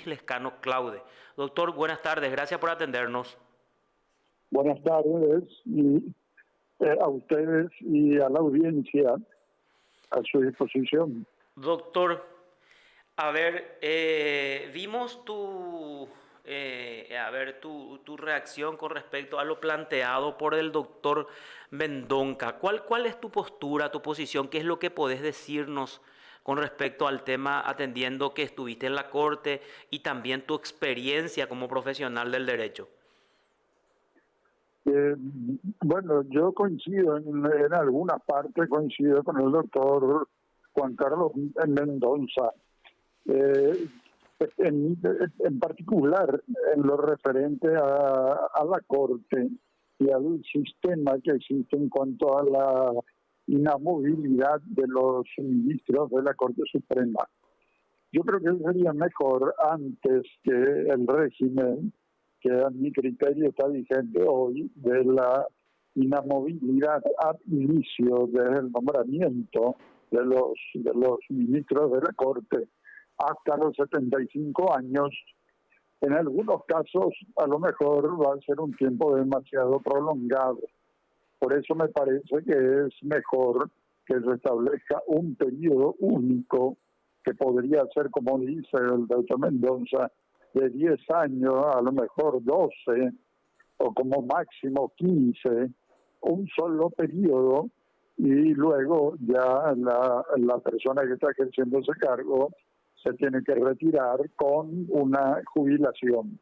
Luis Lescano Claude. Doctor, buenas tardes, gracias por atendernos. Buenas tardes a ustedes y a la audiencia a su disposición. Doctor, a ver, vimos tu reacción con respecto a lo planteado por el doctor Mendonca. ¿Cuál es tu postura, tu posición? ¿Qué es lo que podés decirnos con respecto al tema, atendiendo que estuviste en la corte y también tu experiencia como profesional del derecho? Bueno, yo coincido en alguna parte, coincido con el doctor Juan Carlos Mendonza. Eh, en particular, en lo referente a la Corte y al sistema que existe en cuanto a la inamovilidad de los ministros de la Corte Suprema. Yo creo que sería mejor antes que el régimen que a mi criterio está vigente hoy de la inamovilidad ab inicio del nombramiento de los ministros de la Corte hasta los 75 años. En algunos casos a lo mejor va a ser un tiempo demasiado prolongado. Por eso me parece que es mejor que se establezca un periodo único que podría ser, como dice el doctor Mendonza, de 10 años, a lo mejor 12, o como máximo 15, un solo periodo, y luego ya la persona que está ejerciendo ese cargo se tiene que retirar con una jubilación.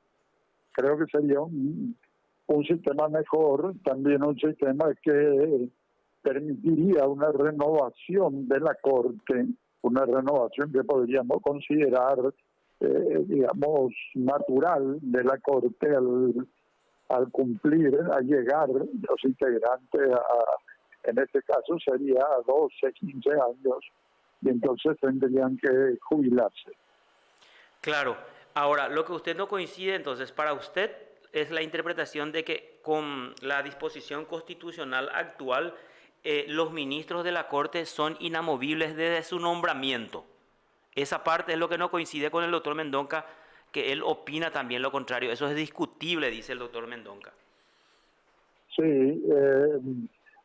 Creo que sería un sistema mejor, también un sistema que permitiría una renovación de la Corte, una renovación que podríamos considerar, digamos, natural de la Corte al cumplir, a llegar los integrantes en este caso sería a 12, 15 años, y entonces tendrían que jubilarse. Claro, ahora lo que usted no coincide, entonces, para usted es la interpretación de que con la disposición constitucional actual, los ministros de la Corte son inamovibles desde su nombramiento. Esa parte es lo que no coincide con el doctor Mendonca, que él opina también lo contrario. Eso es discutible, dice el doctor Mendonca. Sí,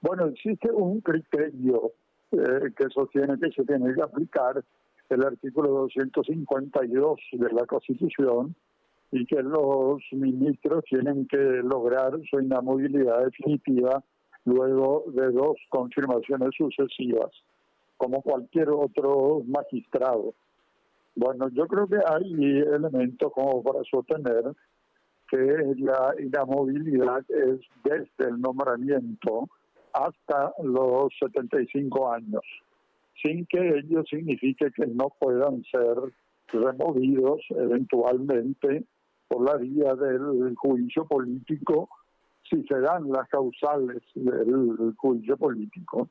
bueno, existe un criterio que sostiene que se tiene que aplicar el artículo 252 de la Constitución y que los ministros tienen que lograr su inamovilidad definitiva luego de 2 confirmaciones sucesivas, como cualquier otro magistrado. Bueno, yo creo que hay elementos como para sostener que la inamovilidad es desde el nombramiento hasta los 75 años, sin que ello signifique que no puedan ser removidos eventualmente por la vía del juicio político, si se dan las causales del juicio político.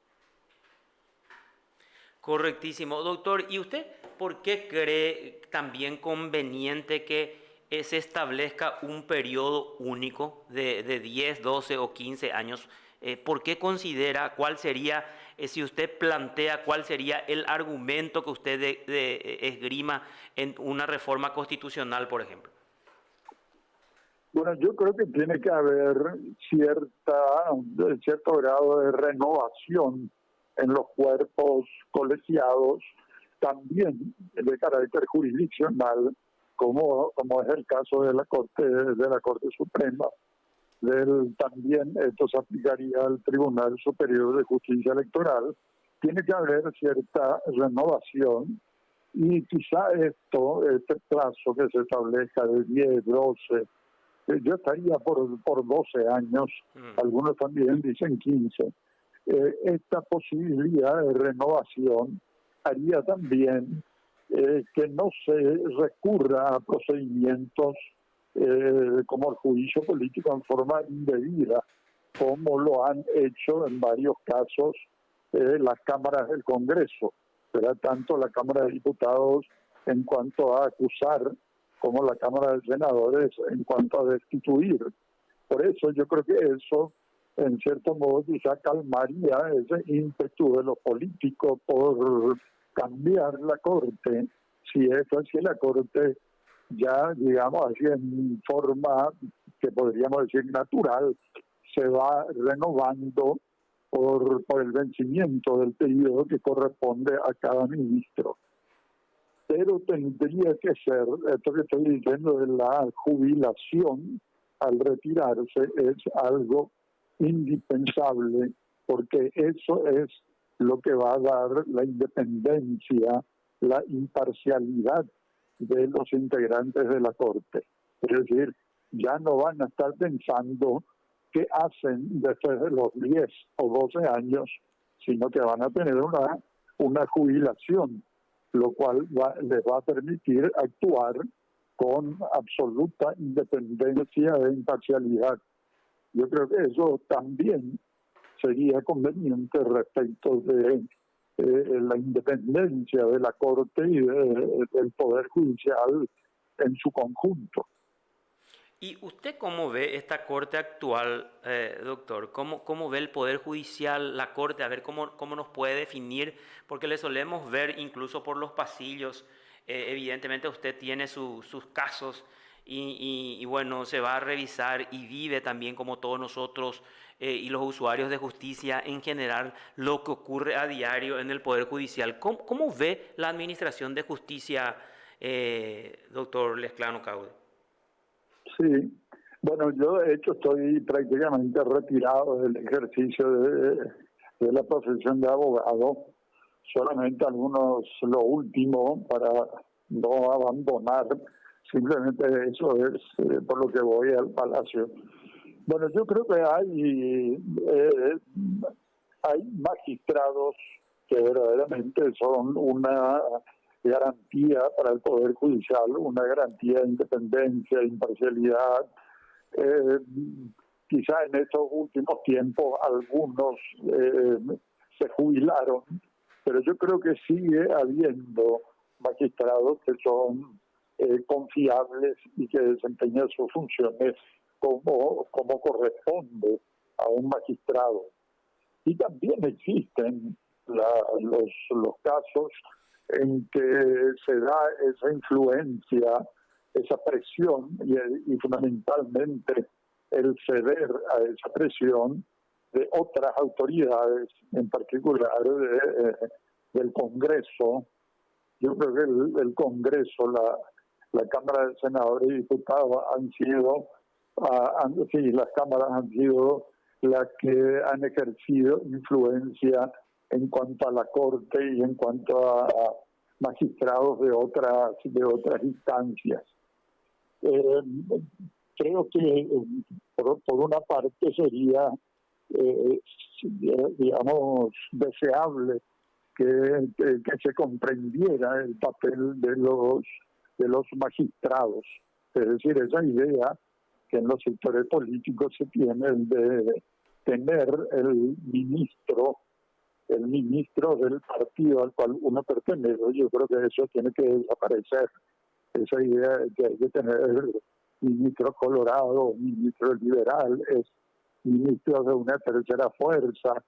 Correctísimo, doctor. ¿Y usted por qué cree también conveniente que se establezca un periodo único de 10, 12 o 15 años? ¿Por qué considera cuál sería, si usted plantea cuál sería el argumento que usted esgrima en una reforma constitucional, por ejemplo? Bueno, yo creo que tiene que haber cierto grado de renovación en los cuerpos colegiados, también de carácter jurisdiccional, como es el caso de la Corte Suprema. También esto se aplicaría al Tribunal Superior de Justicia Electoral. Tiene que haber cierta renovación y quizá este plazo que se establezca de 10, 12, yo estaría por 12 años, algunos también dicen 15. Esta posibilidad de renovación haría también que no se recurra a procedimientos como el juicio político en forma indebida, como lo han hecho en varios casos las cámaras del Congreso, pero tanto la Cámara de Diputados en cuanto a acusar como la Cámara de Senadores en cuanto a destituir. Por eso yo creo que eso, en cierto modo, quizá calmaría ese ímpetu de los políticos por cambiar la Corte, si la Corte ya, digamos así, en forma que podríamos decir natural, se va renovando por el vencimiento del periodo que corresponde a cada ministro. Pero tendría que ser, esto que estoy diciendo de la jubilación al retirarse, es algo indispensable, porque eso es lo que va a dar la independencia, la imparcialidad de los integrantes de la Corte. Es decir, ya no van a estar pensando qué hacen después de los 10 o 12 años, sino que van a tener una jubilación, lo cual les va a permitir actuar con absoluta independencia e imparcialidad. Yo creo que eso también sería conveniente respecto de la independencia de la Corte y del Poder Judicial en su conjunto. ¿Y usted cómo ve esta Corte actual, doctor? ¿Cómo ve el Poder Judicial, la Corte? A ver, ¿cómo nos puede definir? Porque le solemos ver incluso por los pasillos. Evidentemente usted tiene sus casos y bueno, se va a revisar y vive también como todos nosotros y los usuarios de justicia en general lo que ocurre a diario en el Poder Judicial. ¿Cómo ve la administración de justicia, doctor Lesclano Caude? Sí, bueno, yo de hecho estoy prácticamente retirado del ejercicio de la profesión de abogado, solamente algunos lo último para no abandonar, simplemente eso es por lo que voy al Palacio. Bueno, yo creo que hay magistrados que verdaderamente son una garantía para el Poder Judicial, una garantía de independencia, de imparcialidad. Eh, Quizá en estos últimos tiempos algunos se jubilaron, pero yo creo que sigue habiendo magistrados que son confiables y que desempeñan sus funciones como corresponde a un magistrado. Y también existen los casos en que se da esa influencia, esa presión y fundamentalmente el ceder a esa presión de otras autoridades, en particular del Congreso. Yo creo que el Congreso, la Cámara de Senadores y Diputados han sido, sí, las cámaras han sido las que han ejercido influencia en cuanto a la Corte y en cuanto a magistrados de otras instancias. Creo que por una parte sería, digamos, deseable que se comprendiera el papel de los magistrados. Es decir, esa idea que en los sectores políticos se tiene de tener el ministro del partido al cual uno pertenece. Yo creo que eso tiene que desaparecer. Esa idea de que hay que tener ministro colorado, ministro liberal, es ministro de una tercera fuerza.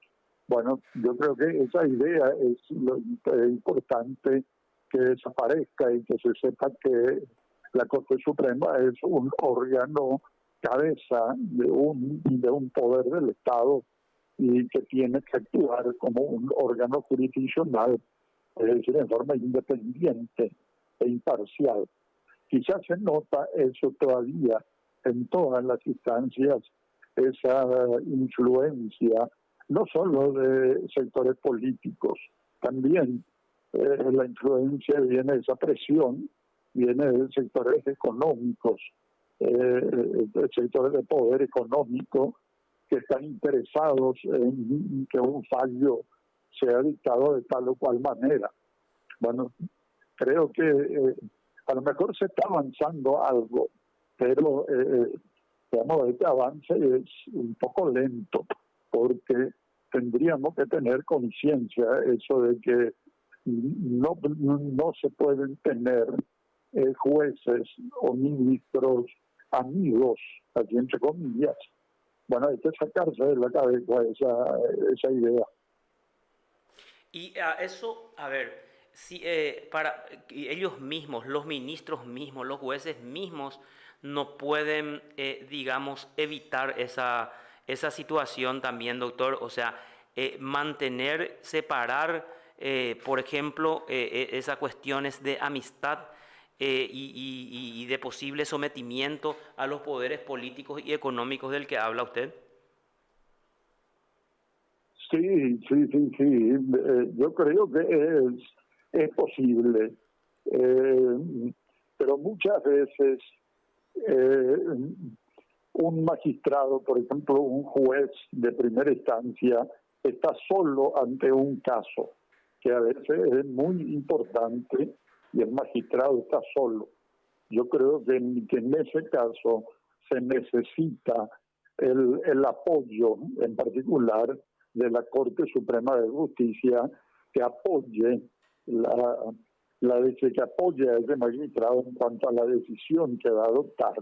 Bueno, yo creo que esa idea es lo importante que desaparezca y que se sepa que la Corte Suprema es un órgano cabeza de un poder del Estado y que tiene que actuar como un órgano jurisdiccional, es decir, en forma independiente e imparcial. Quizás se nota eso todavía en todas las instancias, esa influencia, no solo de sectores políticos, también la influencia viene de esa presión, viene de sectores económicos, sectores de poder económico que están interesados en que un fallo sea dictado de tal o cual manera. Bueno, creo que a lo mejor se está avanzando algo, pero digamos, este avance es un poco lento, porque tendríamos que tener conciencia eso de que no se pueden tener jueces o ministros amigos, así entre comillas. Bueno, hay que sacarse de la cabeza esa idea. Y a eso, a ver, si, ellos mismos, los ministros mismos, los jueces mismos, no pueden, digamos, evitar esa situación también, doctor. O sea, mantener, separar, por ejemplo, esas cuestiones de amistad y de posible sometimiento a los poderes políticos y económicos del que habla usted. Sí, sí, sí, sí. Yo creo que es posible, eh, pero muchas veces eh, un magistrado, por ejemplo, un juez de primera instancia, está solo ante un caso, que a veces es muy importante y el magistrado está solo. Yo creo que en ese caso se necesita el apoyo, en particular, de la Corte Suprema de Justicia, que apoye la, que apoye a ese magistrado en cuanto a la decisión que va a adoptar.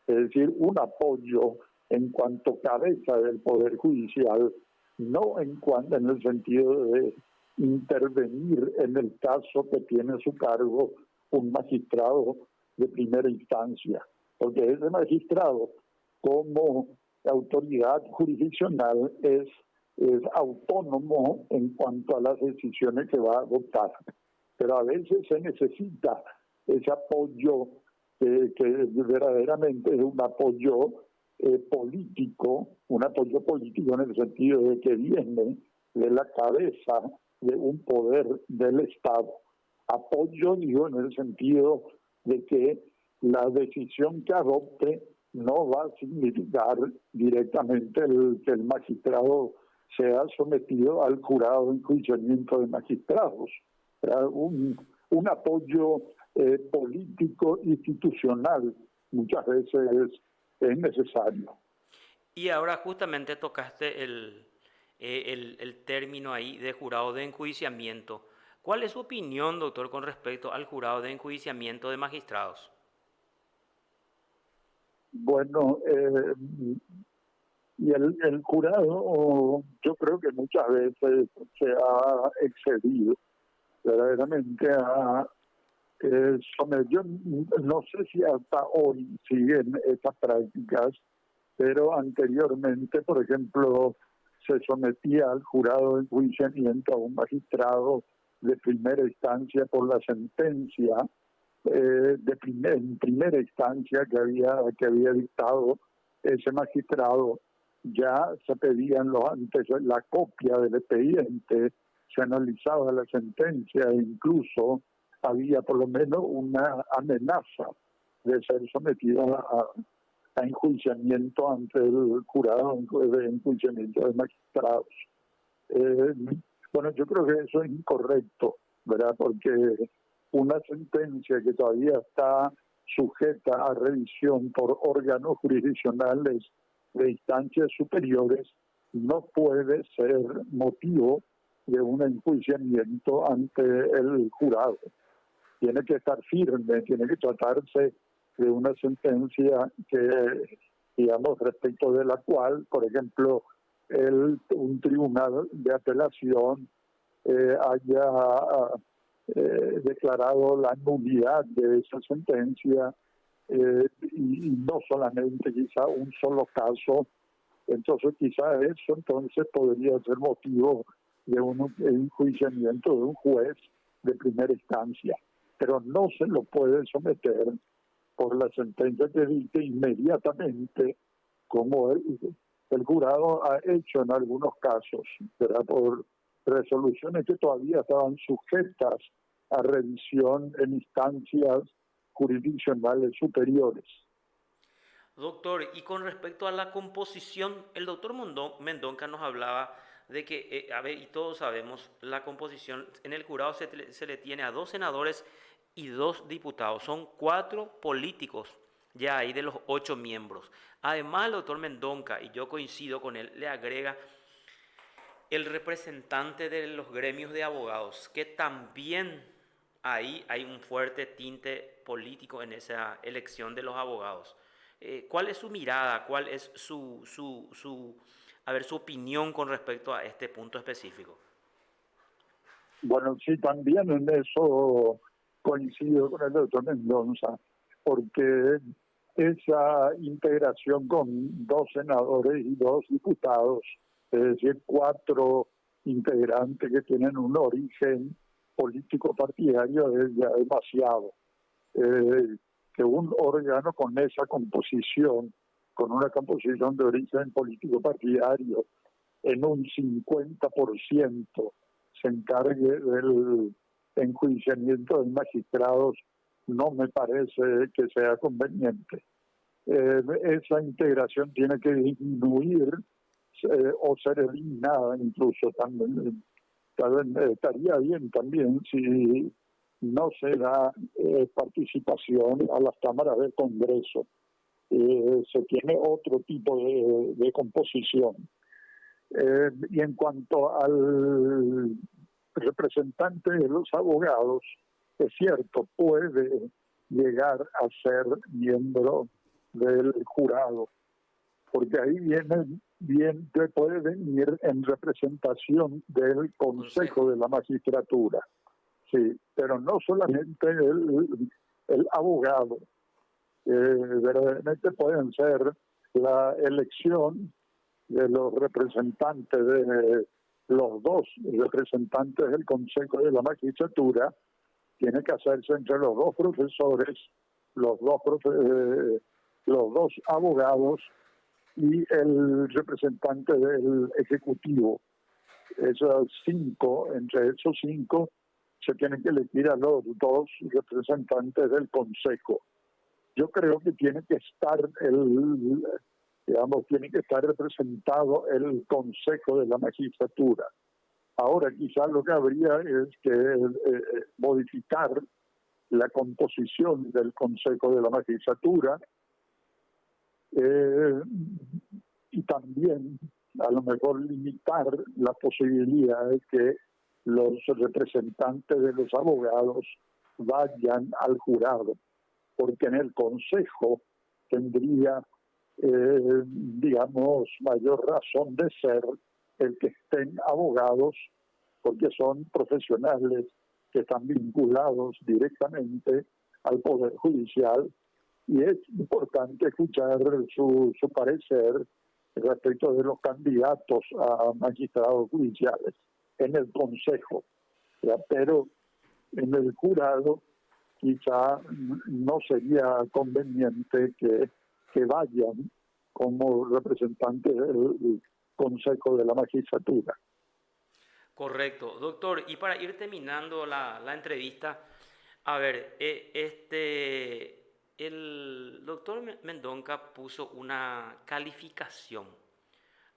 Es decir, un apoyo en cuanto cabeza del Poder Judicial, no en el sentido de intervenir en el caso que tiene a su cargo un magistrado de primera instancia, porque ese magistrado, como autoridad jurisdiccional, es autónomo en cuanto a las decisiones que va a adoptar. Pero a veces se necesita ese apoyo que verdaderamente es un apoyo político en el sentido de que viene de la cabeza de un poder del Estado. Apoyo, digo, en el sentido de que la decisión que adopte no va a significar directamente que el magistrado sea sometido al jurado de enjuiciamiento de magistrados. Un apoyo político institucional muchas veces es necesario. Y ahora justamente tocaste el término ahí de jurado de enjuiciamiento. ¿Cuál es su opinión, doctor, con respecto al jurado de enjuiciamiento de magistrados? Bueno, y el jurado, yo creo que muchas veces se ha excedido verdaderamente a yo no sé si hasta hoy siguen estas prácticas, pero anteriormente, por ejemplo, se sometía al jurado de enjuiciamiento a un magistrado de primera instancia por la sentencia en primera instancia que había dictado ese magistrado. Ya se pedían antes la copia del expediente, se analizaba la sentencia e incluso había por lo menos una amenaza de ser sometido a enjuiciamiento ante el jurado de enjuiciamiento de magistrados. Eh, bueno, yo creo que eso es incorrecto, ¿verdad? Porque una sentencia que todavía está sujeta a revisión por órganos jurisdiccionales de instancias superiores no puede ser motivo de un enjuiciamiento ante el jurado. Tiene que estar firme, tiene que tratarse de una sentencia que, digamos, respecto de la cual, por ejemplo, un tribunal de apelación haya declarado la nulidad de esa sentencia y no solamente quizá un solo caso. Entonces quizá eso entonces podría ser motivo de un enjuiciamiento de un juez de primera instancia, pero no se lo puede someter por la sentencia que dicte inmediatamente, como el jurado ha hecho en algunos casos, ¿verdad? Por resoluciones que todavía estaban sujetas a revisión en instancias jurisdiccionales superiores. Doctor, y con respecto a la composición, el doctor Mendonca nos hablaba de que, a ver, y todos sabemos, la composición en el jurado se le tiene a 2 senadores y 2 diputados. Son 4 políticos ya ahí de los 8 miembros. Además, el doctor Mendonca, y yo coincido con él, le agrega el representante de los gremios de abogados, que también ahí hay un fuerte tinte político en esa elección de los abogados. ¿Cuál es su mirada? ¿Cuál es a ver, su opinión con respecto a este punto específico? Bueno, sí, también en eso coincido con el doctor Mendoza, porque esa integración con 2 senadores y 2 diputados, es decir, 4 integrantes que tienen un origen político partidario, es ya demasiado. Que un órgano con esa composición, con una composición de origen político partidario, en un 50% se encargue del enjuiciamiento de magistrados, no me parece que sea conveniente. Esa integración tiene que disminuir o ser eliminada incluso también. Estaría bien también si no se da participación a las cámaras del Congreso. Se tiene otro tipo de composición. Y en cuanto al representante de los abogados, es cierto, puede llegar a ser miembro del jurado, porque ahí puede venir en representación del Consejo de la Magistratura. Sí, pero no solamente el abogado, verdaderamente pueden ser la elección de los representantes de los 2 representantes del Consejo de la Magistratura, tiene que hacerse entre los 2 profesores, los dos abogados y el representante del Ejecutivo. Entre esos 5 se tienen que elegir a los 2 representantes del Consejo. Yo creo que tiene que estar tiene que estar representado el Consejo de la Magistratura. Ahora, quizás lo que habría es que modificar la composición del Consejo de la Magistratura y también, a lo mejor, limitar la posibilidad de que los representantes de los abogados vayan al jurado, porque en el Consejo tendría mayor razón de ser el que estén abogados, porque son profesionales que están vinculados directamente al Poder Judicial, y es importante escuchar su parecer respecto de los candidatos a magistrados judiciales en el Consejo, ¿ya? Pero en el jurado quizá no sería conveniente que vayan como representantes del Consejo de la Magistratura. Correcto, doctor. Y para ir terminando la entrevista, a ver, el doctor Mendonca puso una calificación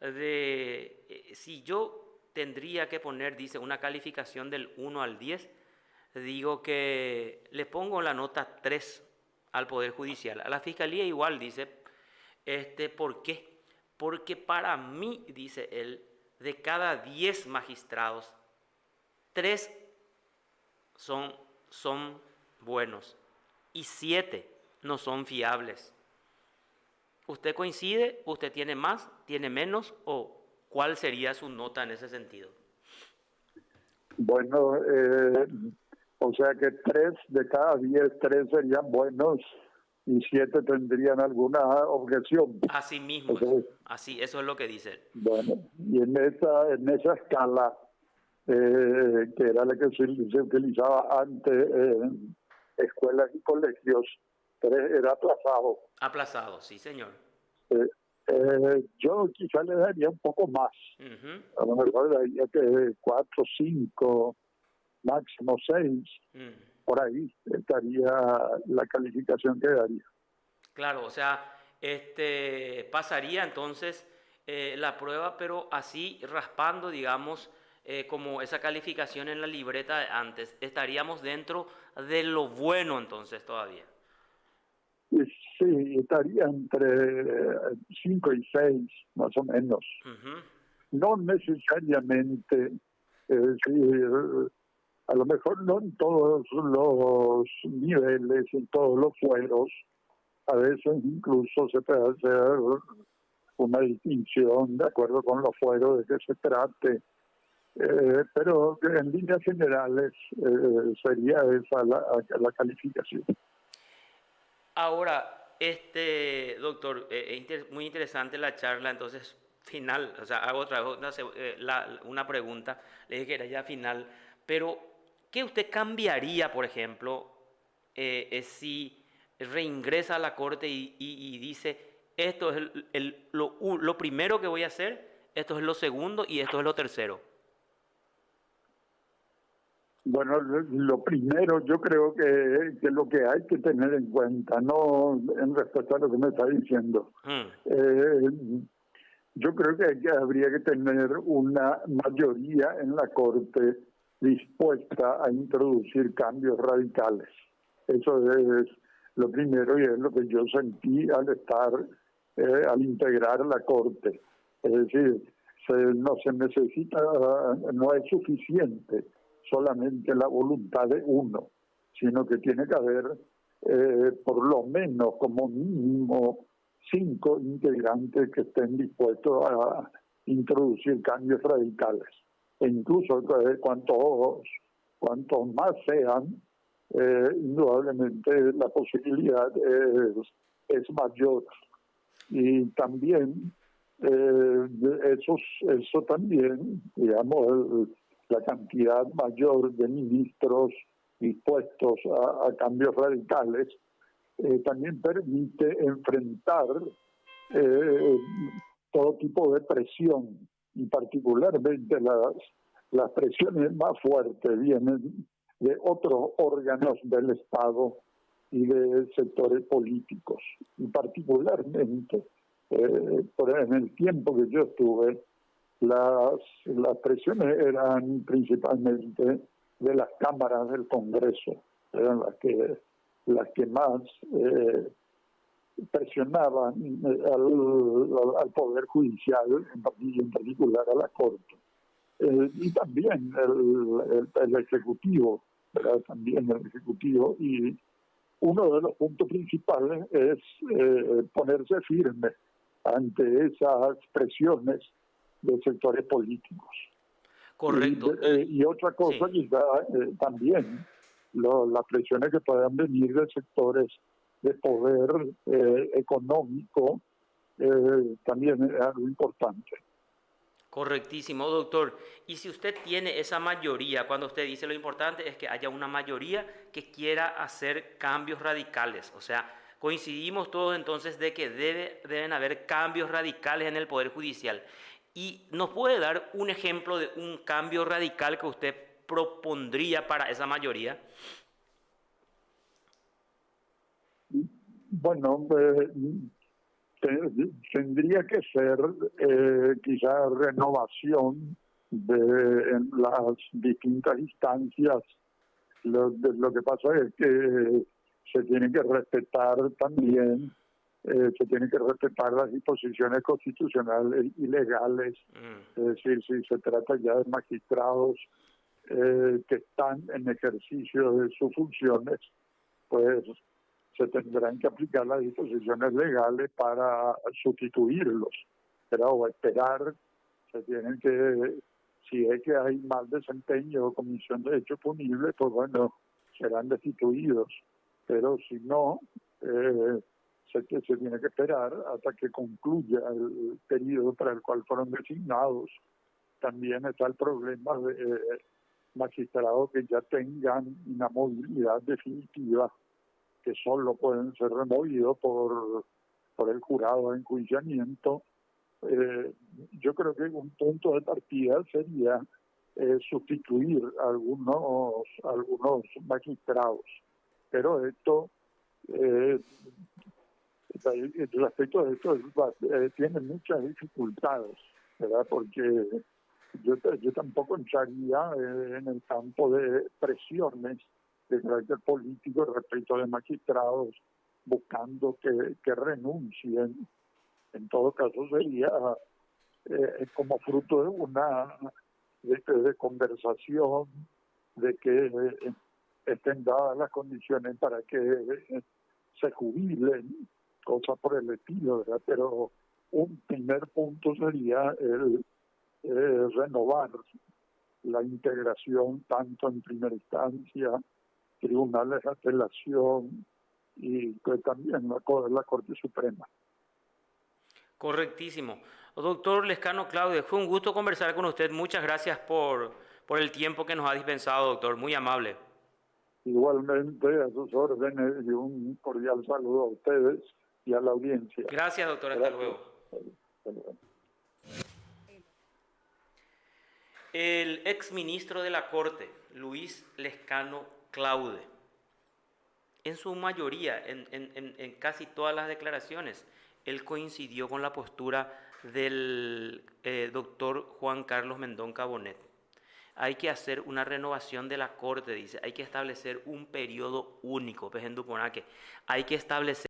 de, si yo tendría que poner, dice, una calificación del 1 al 10, digo que le pongo la nota 3 al Poder Judicial. A la Fiscalía igual, dice, ¿por qué? Porque para mí, dice él, de cada 10 magistrados, 3 son buenos y 7 no son fiables. ¿Usted coincide? ¿Usted tiene más? ¿Tiene menos? ¿O cuál sería su nota en ese sentido? Bueno, o sea que 3 de cada 10, 3 serían buenos y 7 tendrían alguna objeción. Así mismo, o sea, así, eso es lo que dice él. Bueno, y en esa escala, que era la que se utilizaba antes en escuelas y colegios, 3 era aplazado. Aplazado, sí, señor. Yo quizá le daría un poco más. A lo mejor le daría que 4, 5, máximo 6. Por ahí estaría la calificación que daría. Claro, o sea, pasaría entonces la prueba, pero así raspando, digamos, como esa calificación en la libreta de antes. Estaríamos dentro de lo bueno entonces todavía. Sí, estaría entre 5 y 6, más o menos. No necesariamente, a lo mejor no en todos los niveles, en todos los fueros. A veces incluso se puede hacer una distinción de acuerdo con los fueros de que se trate. Pero en líneas generales sería esa la calificación. Ahora, doctor, muy interesante la charla, entonces, final, o sea, hago otra vez una pregunta, le dije que era ya final, pero ¿qué usted cambiaría, por ejemplo, si reingresa a la corte y dice, esto es lo primero que voy a hacer, esto es lo segundo y esto es lo tercero? Bueno, lo primero yo creo que lo que hay que tener en cuenta, no en respeto a lo que me está diciendo, Mm, eh, yo creo que habría que tener una mayoría en la Corte dispuesta a introducir cambios radicales. Eso es lo primero y es lo que yo sentí al estar, al integrar la Corte. Es decir, no se necesita, no es suficiente solamente la voluntad de uno, sino que tiene que haber por lo menos como mínimo 5 integrantes que estén dispuestos a introducir cambios radicales. E incluso cuantos más sean, indudablemente la posibilidad es mayor. Y también eso también, digamos, la cantidad mayor de ministros dispuestos a cambios radicales, también permite enfrentar eh, todo tipo de presión, y particularmente las presiones más fuertes vienen de otros órganos del Estado y de sectores políticos. Y particularmente, en el tiempo que yo estuve, las presiones eran principalmente de las cámaras del Congreso, eran las que más presionaban al Poder Judicial y en particular a la Corte. Y también el Ejecutivo, ¿verdad? También el Ejecutivo. Y uno de los puntos principales es ponerse firme ante esas presiones de sectores políticos. correcto. Y otra cosa, Sí. quizá también las presiones que puedan venir de sectores de poder económico también es algo importante. Correctísimo, doctor. Y si usted tiene esa mayoría, cuando usted dice lo importante es que haya una mayoría que quiera hacer cambios radicales. O sea, coincidimos todos entonces de que deben haber cambios radicales en el Poder Judicial. ¿Y nos puede dar un ejemplo de un cambio radical que usted propondría para esa mayoría? Bueno, tendría que ser quizá renovación en las distintas instancias. Lo que pasa es que se tienen que respetar también, se tienen que respetar las disposiciones constitucionales y legales. Mm, Es decir, si se trata ya de magistrados que están en ejercicio de sus funciones, pues se tendrán que aplicar las disposiciones legales para sustituirlos. Pero esperar, se tienen que, si es que hay mal desempeño o comisión de hechos punibles, pues bueno, serán destituidos. Pero si no, se tiene que esperar hasta que concluya el periodo para el cual fueron designados. También está el problema de magistrados que ya tengan una movilidad definitiva, que solo pueden ser removidos por el jurado de enjuiciamiento. Yo creo que un punto de partida sería sustituir algunos magistrados, pero esto, respecto de esto, tiene muchas dificultades, ¿verdad? Porque yo tampoco entraría en el campo de presiones de carácter político respecto de magistrados buscando que renuncien. En todo caso sería como fruto de de conversación, de que estén dadas las condiciones para que se jubilen, cosas por el estilo, ¿verdad? Pero un primer punto sería el renovar la integración tanto en primera instancia, tribunales de apelación y pues, también la Corte Suprema. Correctísimo. Doctor Lescano Claudio, fue un gusto conversar con usted. Muchas gracias por el tiempo que nos ha dispensado, doctor. Muy amable. Igualmente, a sus órdenes y un cordial saludo a ustedes y a la audiencia. Gracias, doctor. Hasta luego. Hasta luego. El exministro de la Corte, Luis Lescano Claude, en su mayoría, en casi todas las declaraciones, él coincidió con la postura del doctor Juan Carlos Mendonca Bonet. Hay que hacer una renovación de la Corte, dice, hay que establecer un periodo único, hay que establecer